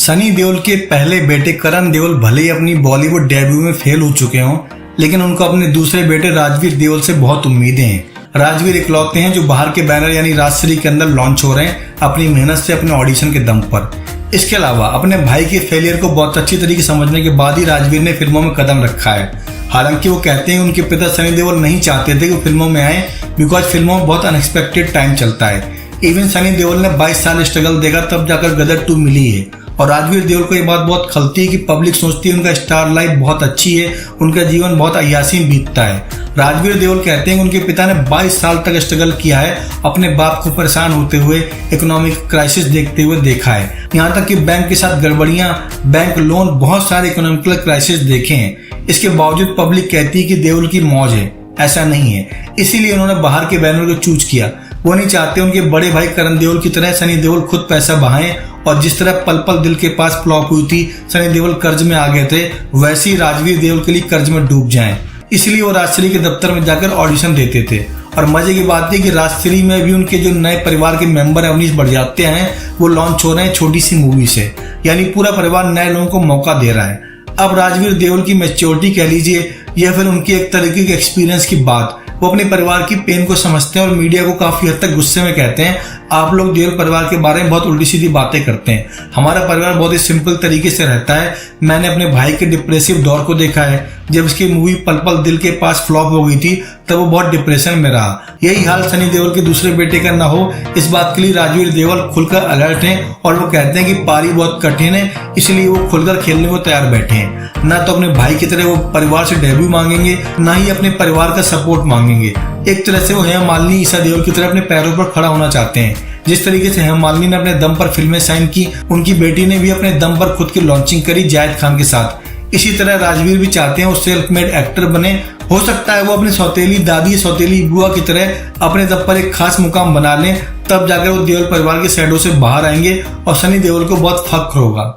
सनी देओल के पहले बेटे करण देओल भले ही अपनी बॉलीवुड डेब्यू में फेल हो चुके हों, लेकिन उनको अपने दूसरे बेटे राजवीर देओल से बहुत उम्मीदें हैं। राजवीर इकलौते हैं जो बाहर के बैनर यानी राजश्री के अंदर लॉन्च हो रहे हैं अपनी मेहनत से, अपने ऑडिशन के दम पर। इसके अलावा अपने भाई के फेलियर को बहुत अच्छी तरीके समझने के बाद ही राजवीर ने फिल्मों में कदम रखा है। हालांकि वो कहते हैं उनके पिता सनी देओल नहीं चाहते थे कि वो फिल्मों में आए, बिकॉज फिल्मों में बहुत अनएक्सपेक्टेड टाइम चलता है। इवन सनी देओल ने 22 साल स्ट्रगल देखा तब जाकर गदर 2 मिली है। और राजवीर देओल को ये बात बहुत खलती है कि पब्लिक सोचती है उनका स्टार लाइफ बहुत अच्छी है, उनका जीवन बहुत अय्यासी में बीतता है। राजवीर देओल कहते हैं कि उनके पिता ने 22 साल तक स्ट्रगल किया है, अपने बाप को परेशान होते हुए, इकोनॉमिक क्राइसिस देखते हुए देखा है। यहाँ तक कि बैंक के साथ गड़बड़ियां, बैंक लोन, बहुत सारे इकोनॉमिकल क्राइसिस देखे हैं। इसके बावजूद पब्लिक कहती है कि देओल की मौज है। ऐसा नहीं है, इसीलिए उन्होंने बाहर के बैनर को चूज किया। वो नहीं चाहते उनके बड़े भाई करण देओल की तरह सनी देओल खुद पैसा बहाएं, और जिस तरह पल पल दिल के पास फ्लॉप हुई थी, सनी देओल कर्ज में आ गए थे, वैसे ही राजवीर देओल के लिए कर्ज में डूब जाएं। इसलिए वो राजश्री के दफ्तर में जाकर ऑडिशन देते थे। और मजे की बात है कि राजश्री में भी उनके जो नए परिवार के मेंबर है अवनीश बढ़ियाते हैं, वो लॉन्च हो रहे हैं छोटी सी मूवी से, यानी पूरा परिवार नए लोगों को मौका दे रहा है। अब राजवीर देओल की मैच्योरिटी कह लीजिए या फिर उनकी एक तरीके की एक्सपीरियंस की बात, वो अपने परिवार की पेन को समझते हैं और मीडिया को काफी हद तक गुस्से में कहते हैं, आप लोग देओल परिवार के बारे में बहुत उल्टी सीधी बातें करते हैं। हमारा परिवार बहुत ही सिंपल तरीके से रहता है। मैंने अपने भाई के डिप्रेसिव दौर को देखा है। जब उसकी मूवी पल पल दिल के पास फ्लॉप हो गई थी तब वो बहुत डिप्रेशन में रहा। यही हाल सनी देओल के दूसरे बेटे का ना हो, इस बात के लिए राजवीर देओल खुलकर अलर्ट हैं और वो कहते हैं कि पारी बहुत कठिन है, इसलिए वो खुलकर खेलने को तैयार बैठे हैं। ना तो अपने भाई की तरह वो परिवार से डेब्यू मांगेंगे, ना ही अपने परिवार का सपोर्ट मांगेंगे। एक तरह से वो हेमा मालिनी, ईशा देओल की तरह अपने पैरों पर खड़ा होना चाहते हैं। जिस तरीके से हेमा मालिनी ने अपने दम पर फिल्में साइन की, उनकी बेटी ने भी अपने दम पर खुद की लॉन्चिंग करी जायद खान के साथ। इसी तरह राजवीर भी चाहते हैं वो सेल्फ मेड एक्टर बने। हो सकता है वो अपनी सौतेली दादी, सौतेली बुआ की तरह अपने दम पर एक खास मुकाम बना लें, तब जाकर वो देओल परिवार के शैडो से बाहर आएंगे और सनी देओल को बहुत फख्र होगा।